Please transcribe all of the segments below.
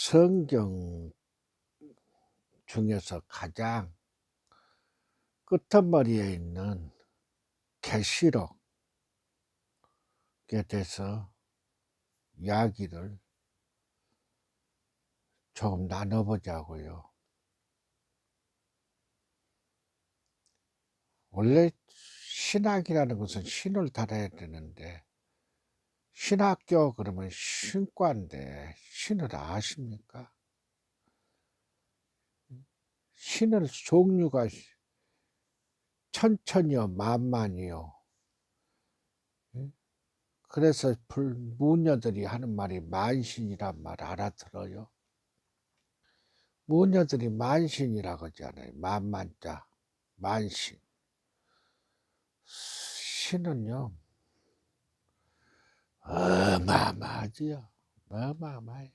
성경 중에서 가장 끄트머리에 있는 계시록에 대해서 이야기를 조금 나눠 보자고요. 원래 신학이라는 것은 신을 달아야 되는데, 신학교 그러면 신과인데 신을 아십니까? 신의 종류가 천천히요 만만이요. 그래서 무녀들이 하는 말이 만신이란 말 알아들어요? 무녀들이 만신이라고 하잖아요. 만만자, 만신. 신은요, 어마어마하지요. 어마어마해요.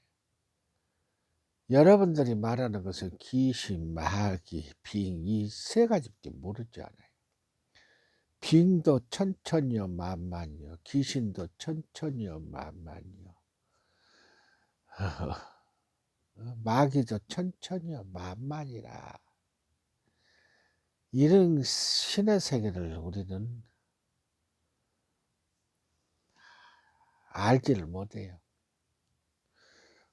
여러분들이 말하는 것은 귀신, 마귀, 빙, 이 세 가지밖에 모르지 않아요. 빙도 천천히요, 만만이요. 귀신도 천천히요, 만만이요. 마귀도 천천히요, 만만이라. 이런 신의 세계를 우리는 알지를 못해요.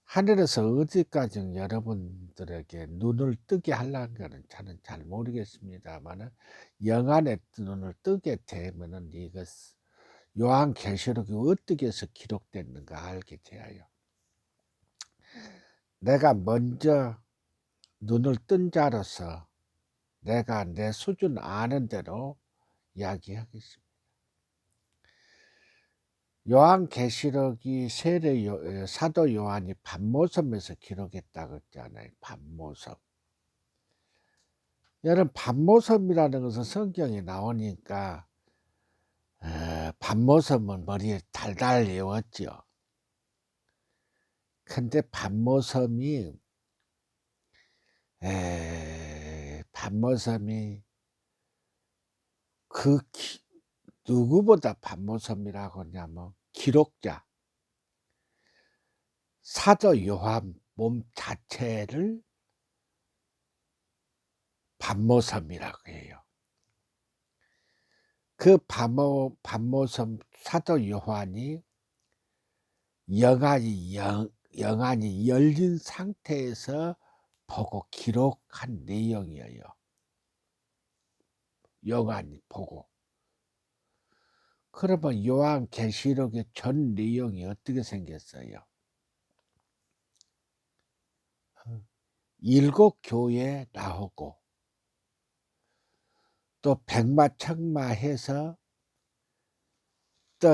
하늘에서 어디까지 여러분들에게 눈을 뜨게 하려는 거는 저는 잘 모르겠습니다만은, 영안의 눈을 뜨게 되면은 이것 요한계시록이 어떻게 해서 기록됐는가 알게 되어요. 내가 먼저 눈을 뜬 자로서 내가 내 수준 아는 대로 이야기하겠습니다. 요한계시록이 사도 요한이 patmos에서 기록했다고 했잖아요. patmos. 여러분, patmos이라는 것은 성경에 나오니까 patmos은 머리에 달달 외웠죠. 근데 patmos이 누구보다 patmos이라고 하냐면 기록자, 사도 요한 몸 자체를 patmos이라고 해요. 그 patmos 사도 요한이 영안이 열린 상태에서 보고 기록한 내용이에요. 영안이 보고. 그러면 요한계시록의 전 내용이 어떻게 생겼어요? 7 교회에 나오고, 또 백마천마해서 또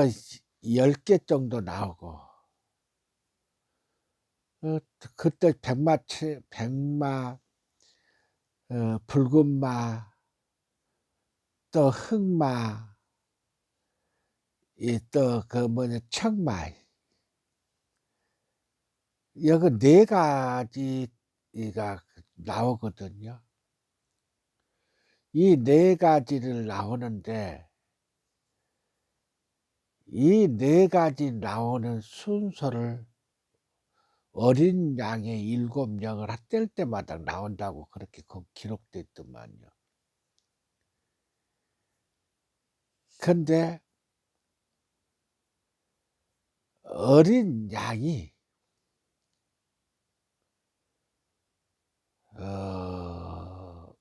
10개 정도 나오고, 그때 백마, 붉은마, 또 흑마, 또 청마, 여기 4가지가 나오거든요. 이 4가지를 나오는데, 이 4가지 나오는 순서를 어린 양의 7명을 뗄 때마다 나온다고 그렇게 기록됐더만요. 근데 어린 양이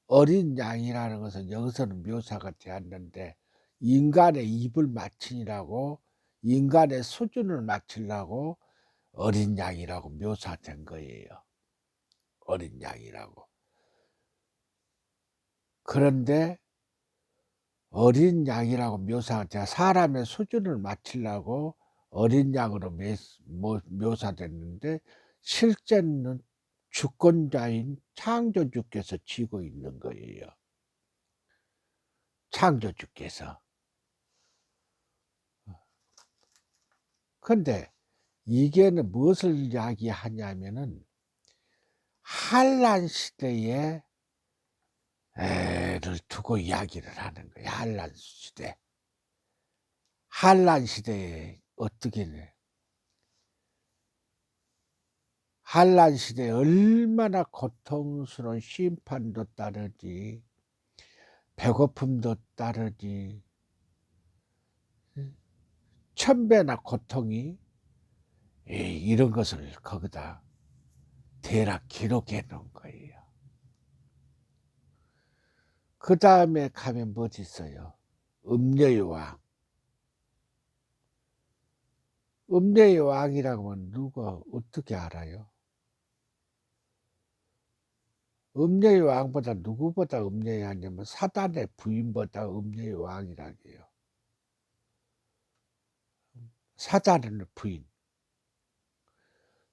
어린 양이라는 것은 여기서는 묘사가 되었는데, 인간의 입을 맞추니라고, 인간의 수준을 맞추려고 어린 양이라고 묘사된 거예요. 어린 양이라고. 그런데 어린 양이라고 묘사가 돼 사람의 수준을 맞추려고 어린 양으로 묘사됐는데, 실제는 주권자인 창조주께서 쥐고 있는 거예요. 창조주께서. 근데 이게는 무엇을 이야기하냐면은 한란 시대에 를 두고 이야기를 하는 거예요. 한란 시대. 한란 시대에 어떻게 한란 시대에 얼마나 고통스러운 심판도 따르지, 배고픔도 따르지, 천배나 고통이, 이런 것을 거기다 대략 기록해 놓은 거예요. 그 다음에 가면 뭐지 있어요? 음녀의 왕. 음녀의 왕이라고 하면 누가 어떻게 알아요? 음녀의 왕보다 누구보다 음녀의 왕이냐면 사단의 부인보다 음녀의 왕이라고요. 사단의 부인.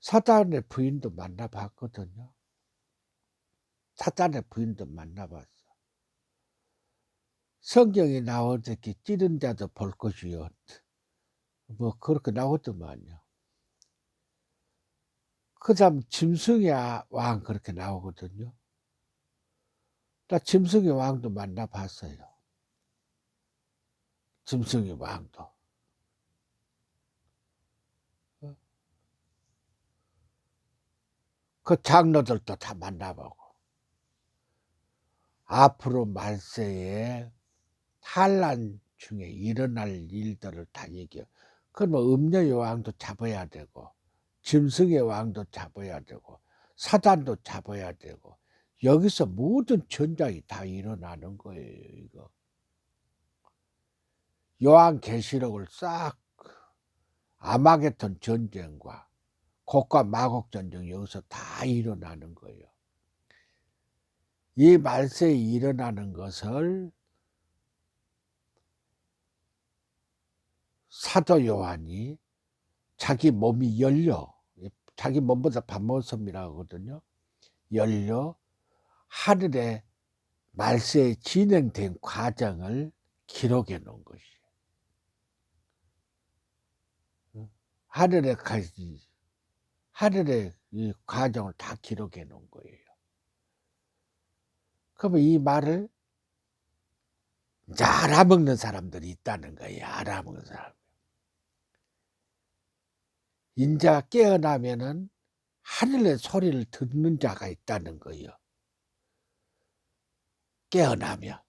사단의 부인도 만나봤거든요. 사단의 부인도 만나봤어. 성경에 나오듯이 찌른 자도 볼 것이요. 뭐 그렇게 나오더만요. 그 다음 짐승의 왕 그렇게 나오거든요. 나 짐승의 왕도 만나봤어요. 짐승의 왕도. 그 장로들도 다 만나보고. 앞으로 말세에 환란 중에 일어날 일들을 다 얘기해요. 그러면 음녀의 왕도 잡아야 되고, 짐승의 왕도 잡아야 되고, 사단도 잡아야 되고, 여기서 모든 전장이 다 일어나는 거예요, 이거. 요한계시록을 싹 아마겟돈 전쟁과 곡과 마곡 전쟁 여기서 다 일어나는 거예요. 이 말세에 일어나는 것을 사도 요한이 자기 몸이 열려, 자기 몸보다 반모섬이라고 하거든요. 열려 하늘에 말세에 진행된 과정을 기록해 놓은 것이에요. 하늘의 이 과정을 다 기록해 놓은 거예요. 그러면 이 말을 이제 알아먹는 사람들이 있다는 거예요. 알아먹는 사람. 인자 깨어나면은 하늘의 소리를 듣는 자가 있다는 거예요. 깨어나면.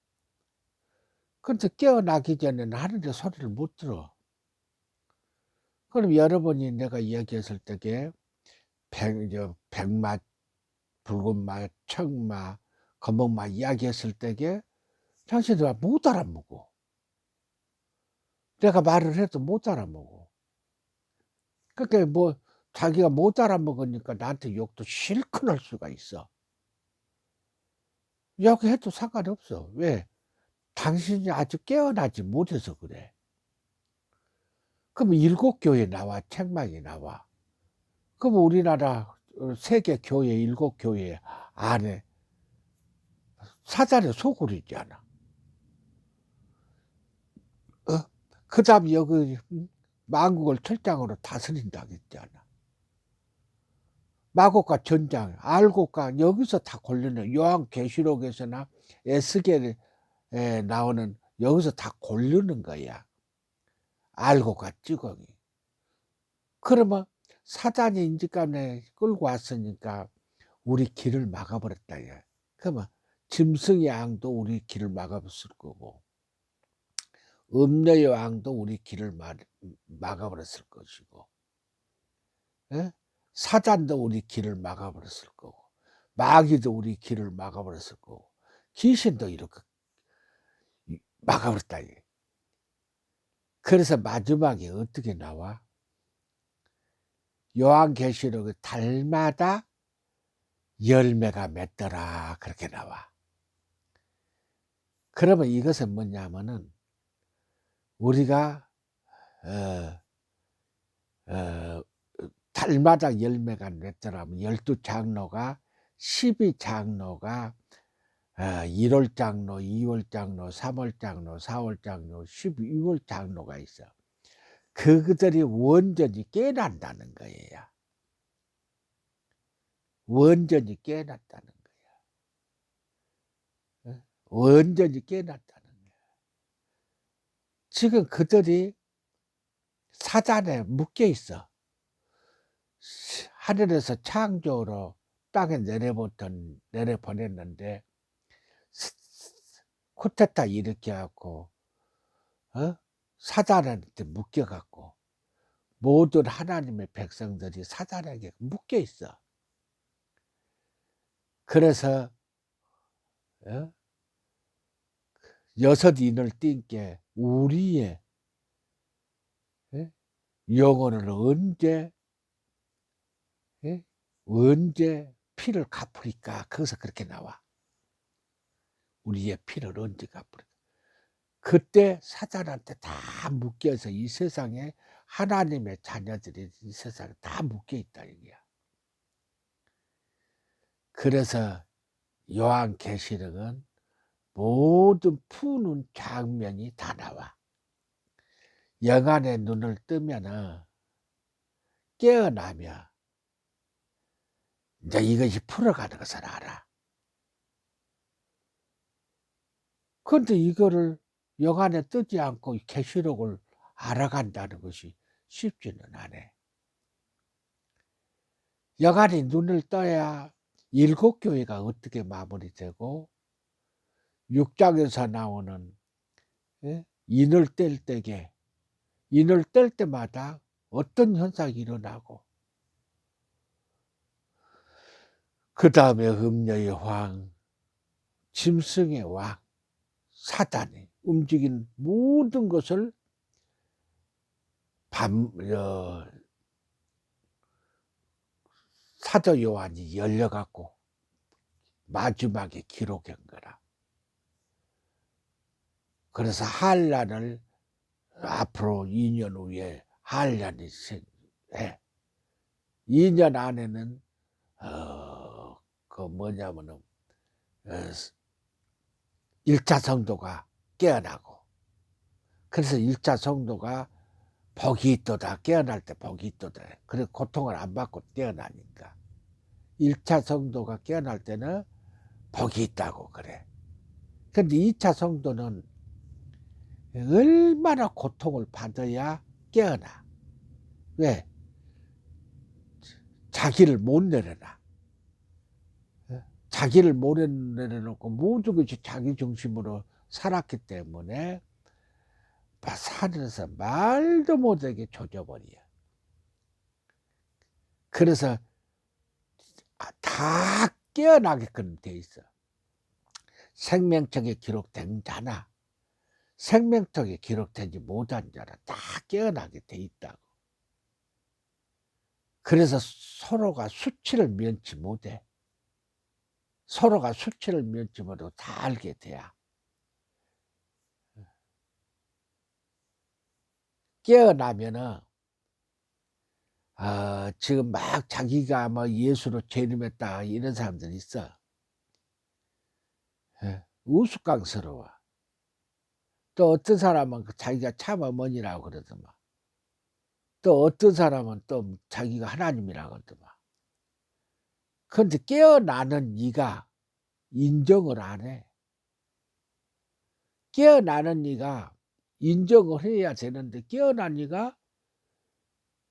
그런데 깨어나기 전에는 하늘의 소리를 못 들어. 그럼 여러분이 내가 이야기했을 때에 백마, 붉은마, 청마, 검은마 이야기했을 때에 당신들 못 알아먹어. 내가 말을 해도 못 알아먹어. 그러니까 뭐 자기가 못 알아먹으니까 나한테 욕도 실컷 할 수가 있어. 욕해도 상관이 없어. 왜? 당신이 아직 깨어나지 못해서 그래. 그러면 7교회 나와, 책망이 나와. 그럼 우리나라 세계 교회, 7교회 안에 사단의 소굴이 있잖아. 그 다음 여기 만국을 철장으로 다스린다고 했잖아. 마곡과 전장, 알곡과 여기서 다 골르는 요한계시록에서나 에스겔에 나오는 여기서 다 고르는 거야. 알곡과 찌꺼기. 그러면 사단이 인직감에 끌고 왔으니까 우리 길을 막아버렸다. 그러면 짐승의 왕도 우리 길을 막아버렸을 거고, 음녀의 왕도 우리 길을 막아버렸을 것이고, 예? 사단도 우리 길을 막아버렸을 거고, 마귀도 우리 길을 막아버렸을 거고, 귀신도 이렇게 막아버렸다. 그래서 마지막에 어떻게 나와? 요한계시록 달마다 열매가 맺더라 그렇게 나와. 그러면 이것은 뭐냐면은 우리가 달마다 열매가 맺더라면 12장로가 12장로가 1월 장로, 2월 장로, 3월 장로, 4월 장로, 12월 장로가 있어. 그들이 완전히 깨어난다는 거예요. 완전히 깨어났다는 거야. 완전히 깨어났다는 거야. 지금 그들이 사단에 묶여 있어. 하늘에서 창조로 땅에 내려보냈는데 쿠데타 일으켜 갖고 사단한테 묶여 갖고 모든 하나님의 백성들이 사단에게 묶여 있어. 그래서 여섯 인을 띈 게 우리의 영혼을 언제 피를 갚으리까? 거기서 그렇게 나와. 우리의 피를 언제 갚으리까? 그때 사단한테 다 묶여서 이 세상에 하나님의 자녀들이 이 세상에 다 묶여 있다 이거야. 그래서 요한계시록은 모든 푸는 장면이 다 나와. 영안의 눈을 뜨면은 깨어나면 이제 이것이 풀어가는 것을 알아. 그런데 이거를 영안에 뜨지 않고 계시록을 알아간다는 것이 쉽지는 않아. 영안이 눈을 떠야 일곱 교회가 어떻게 마무리되고 6장에서 나오는 인을 뗄 때에 인을 뗄 때마다 어떤 현상이 일어나고 그 다음에 음녀의 왕, 짐승의 왕, 사단이 움직인 모든 것을 사도 요한이 열려갖고 마지막에 기록한 거라. 그래서 한란을 앞으로 2년 후에 한란이 해. 2년 안에는 그 뭐냐면은 1차 성도가 깨어나고, 그래서 1차 성도가 복이 있도다. 깨어날 때 복이 있도다. 그래서 고통을 안 받고 깨어나니까 1차 성도가 깨어날 때는 복이 있다고 그래. 근데 2차 성도는 얼마나 고통을 받아야 깨어나. 왜? 자기를 못 내려놔. 자기를 못 내려놓고 모든 것이 자기 중심으로 살았기 때문에 산에서 말도 못하게 조져버려. 그래서 다 깨어나게끔 돼 있어. 생명책에 기록된 자나 생명책에 기록되지 못한 자나 다 깨어나게 돼 있다고. 그래서 서로가 수치를 면치 못해. 서로가 수치를 면치 못하고 다 알게 돼야. 깨어나면은 지금 막 자기가 뭐 예수로 재림했다 이런 사람들이 있어. 우스꽝스러워. 또 어떤 사람은 자기가 참 어머니라고 그러더만. 또 어떤 사람은 또 자기가 하나님이라고 그러더만. 그런데 깨어나는 네가 인정을 안 해. 깨어나는 네가 인정을 해야 되는데 깨어난 네가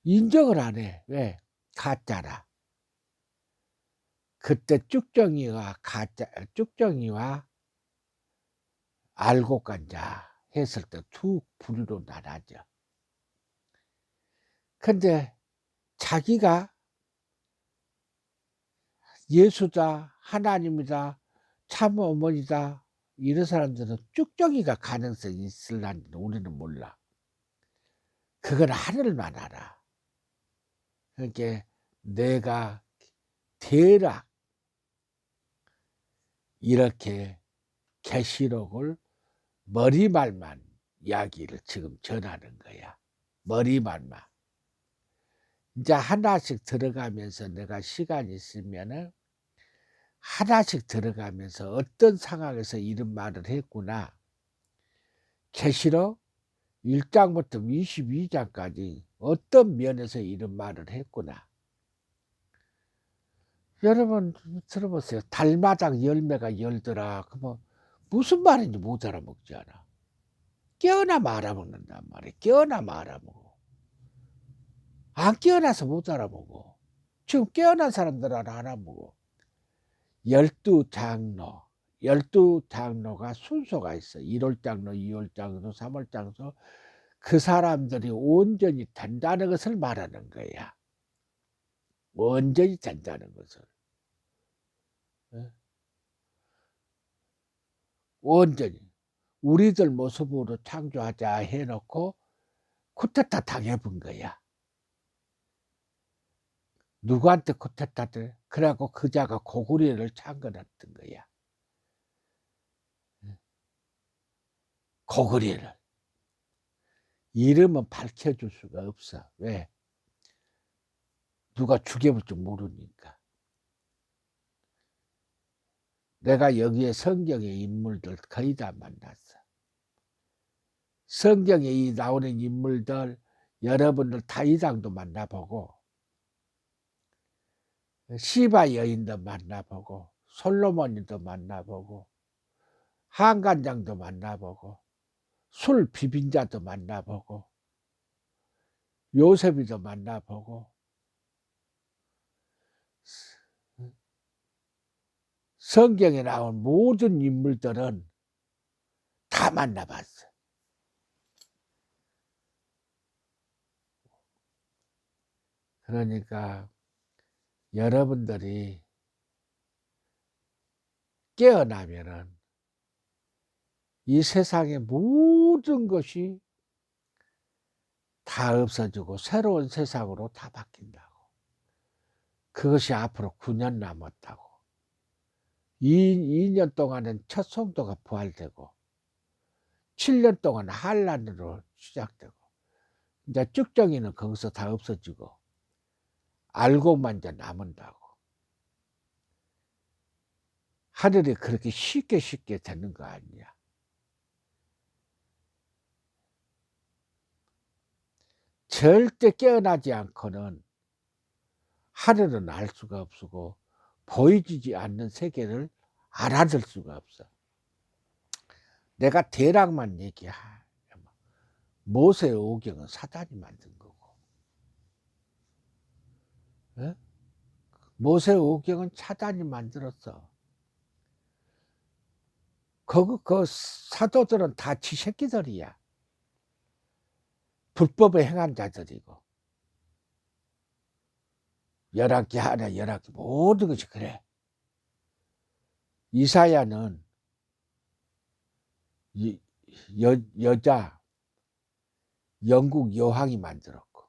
인정을 안 해. 왜? 가짜라. 그때 쭉정이와 알고 간자 했을 때 두 부류로 나눠져. 근데 자기가 예수다, 하나님이다, 참 어머니다 이런 사람들은 쭉정이가 가능성이 있을란지 우리는 몰라. 그건 하늘만 알아. 그러니까 내가 대략 이렇게 계시록을 머리말만 이야기를 지금 전하는 거야. 머리말만. 이제 하나씩 들어가면서 내가 시간이 있으면은 하나씩 들어가면서 어떤 상황에서 이런 말을 했구나. 계시록 1장부터 22장까지 어떤 면에서 이런 말을 했구나. 여러분 들어보세요. 달마당 열매가 열더라. 그러면 무슨 말인지 못 알아먹지 않아. 깨어나면 알아먹는단 말이야. 깨어나면 알아먹어. 안 깨어나서 못 알아먹어. 지금 깨어난 사람들은 알아보고 12장로, 12장로가 순서가 있어. 1월 장로, 2월 장로, 3월 장로. 그 사람들이 온전히 된다는 것을 말하는 거야. 온전히 된다는 것을. 온전히. 우리들 모습으로 창조하자 해놓고 쿠데타 당해본 거야. 누구한테 쿠데타를? 그래갖고 그자가 고구려를 창건했던 거야. 고구려를. 이름은 밝혀줄 수가 없어. 왜? 누가 죽여볼 줄 모르니까. 내가 여기에 성경의 인물들 거의 다 만났어. 성경에 이 나오는 인물들 여러분들 다이장도 만나보고 시바 여인도 만나보고 솔로몬도 만나보고 한간장도 만나보고 술 비빈자도 만나보고 요셉이도 만나보고 성경에 나온 모든 인물들은 다 만나봤어. 그러니까 여러분들이 깨어나면은 이 세상의 모든 것이 다 없어지고 새로운 세상으로 다 바뀐다고. 그것이 앞으로 9년 남았다고. 2년 동안은 첫 성도가 부활되고 7년 동안 한란으로 시작되고 이제 쭉정이는 거기서 다 없어지고 알고만 이제 남은다고. 하늘이 그렇게 쉽게 되는 거 아니야. 절대 깨어나지 않고는 하늘은 알 수가 없고 보이지 않는 세계를 알아들 수가 없어. 내가 대략만 얘기하면 모세 오경은 사단이 만든 거고, 에? 모세 오경은 사단이 만들었어. 그 사도들은 다 지 새끼들이야. 불법을 행한 자들이고. 11개 하나 11개 모든 것이 그래. 이사야는 여자 영국 여왕이 만들었고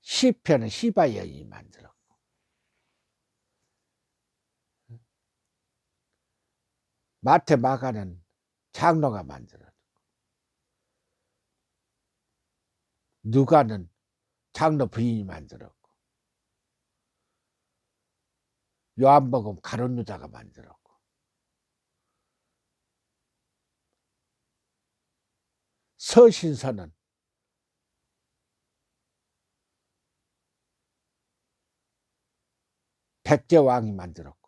시편은 시바 여인이 만들었고 마태 마가는 장로가 만들었고 누가는 장로 부인이 만들었고 요한복음 가룟 유다가 만들었고 서신서는 백제왕이 만들었고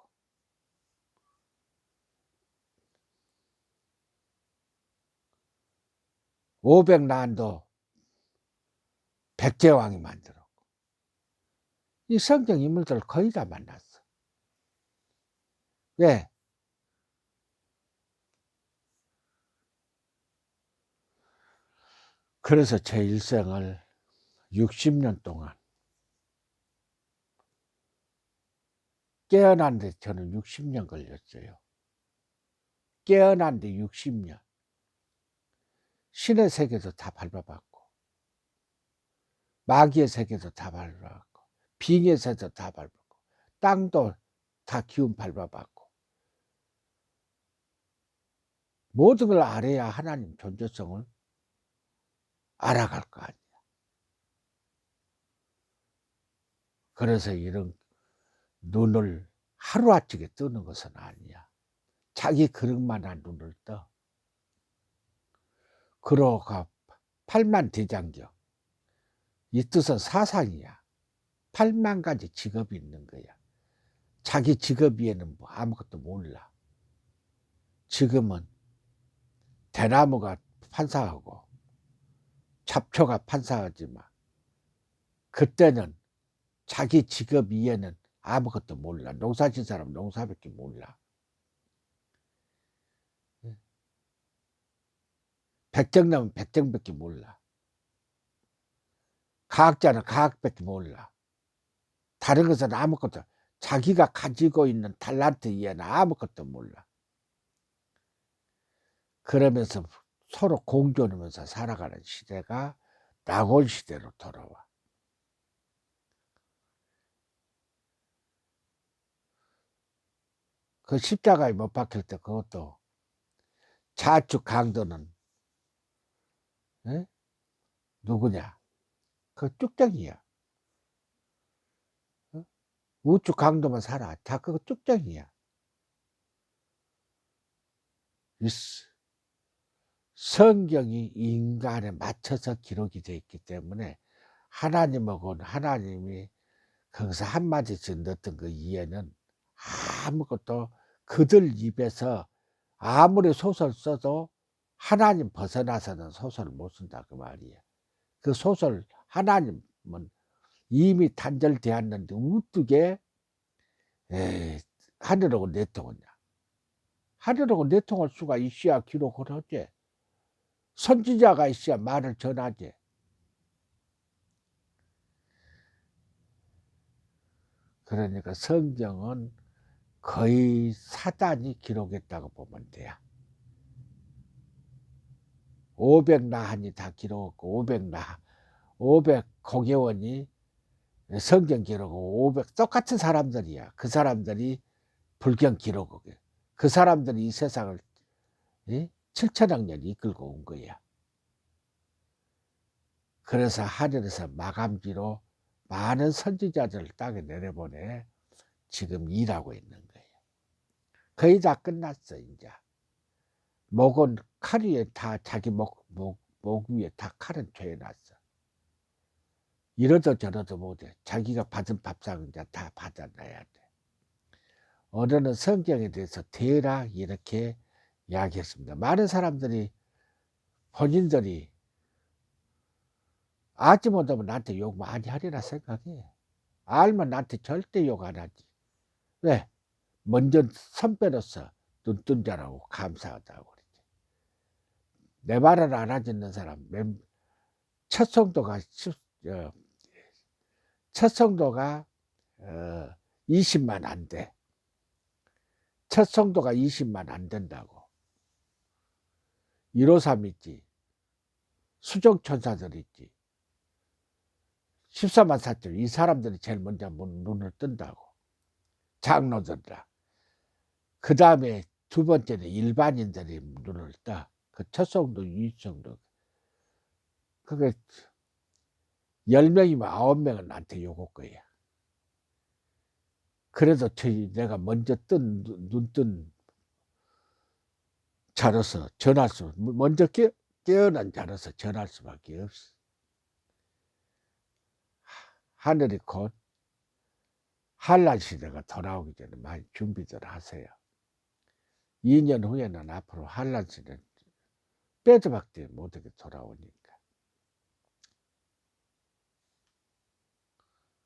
오백난도 백제왕이 만들었고 이 성경 인물들 거의 다 만났어. 왜? 그래서 제 일생을 60년 동안 깨어난 데 저는 60년 걸렸어요. 깨어난 데 60년. 신의 세계도 다 밟아봤고 마귀의 세계도 다 밟아봤고 빙의 세계도 다 밟았고 땅도 다 기운 밟아봤고 모든 걸 알아야 하나님 존재성을 알아갈 거 아니야. 그래서 이런 눈을 하루아침에 뜨는 것은 아니야. 자기 그릇만한 눈을 떠. 그러가 8만대장경. 이 뜻은 사상이야. 8만 가지 직업이 있는 거야. 자기 직업 위에는 뭐 아무것도 몰라. 지금은 대나무가 판사하고 잡초가 판사하지 마. 그때는 자기 직업 이해는 아무것도 몰라. 농사 진 사람은 농사밖에 몰라. 예. 백정남은 백정밖에 몰라. 과학자는 과학밖에 몰라. 다른 것은 아무것도 자기가 가지고 있는 탤런트 이해는 아무것도 몰라. 그러면서 서로 공존하면서 살아가는 시대가 낙원 시대로 돌아와. 그 십자가에 못 박힐 때 그것도 좌측 강도는 에? 누구냐? 그 쭉정이야. 어? 우측 강도만 살아. 다 그거 쭉정이야. 성경이 인간에 맞춰서 기록이 되어 있기 때문에 하나님이 거기서 한마디씩 넣었던 그 이해는 아무것도 그들 입에서 아무리 소설 써도 하나님 벗어나서는 소설을 못 쓴다 그 말이야. 그 소설 하나님은 이미 단절되었는데 어떻게 하늘하고 내통하냐. 하늘하고 내통할 수가 있어야 기록을 하지. 선지자가 있어야 말을 전하지. 그러니까 성경은 거의 사단이 기록했다고 보면 돼요. 500나한이 다 기록했고 500 공예원이 성경 기록하고 500 똑같은 사람들이야. 그 사람들이 불경 기록하고 그 사람들이 이 세상을 7천억 년 이끌고 온 거야. 그래서 하늘에서 마감지로 많은 선지자들을 땅에 내려보내 지금 일하고 있는 거예요. 거의 다 끝났어 이제. 목은 칼 위에 다 자기 목 위에 다 칼은 죄놨어. 이러도 저러도 못해. 자기가 받은 밥상은 이제 다 받아놔야 돼. 오늘은 성경에 대해서 대략 이렇게 이야기했습니다. 많은 사람들이 본인들이 알지 못하면 나한테 욕 많이 하리라 생각해. 알면 나한테 절대 욕 안 하지. 왜? 먼저 선배로서 눈뜬 자라고 감사하다고 그러지. 내 말을 알아듣는 사람, 첫 성도가 20만 안 돼. 첫 성도가 20만 안 된다고. 153 있지. 수정천사들 있지. 14만 4천. 이 사람들이 제일 먼저 눈을 뜬다고. 장로들이라. 그 다음에 두 번째는 일반인들이 눈을 떠. 그 첫 성도, 이성도. 그게 10명이면 9명은 나한테 욕할 거야. 그래도 내가 먼저 눈뜬 자로서 전할 먼저 깨어난 자로서 전할 수밖에 없어. 하늘이 곧 한란 시대가 돌아오기 전에 많이 준비들 하세요. 2년 후에는 앞으로 한란 시대 빼도 박도 못하게 돌아오니까.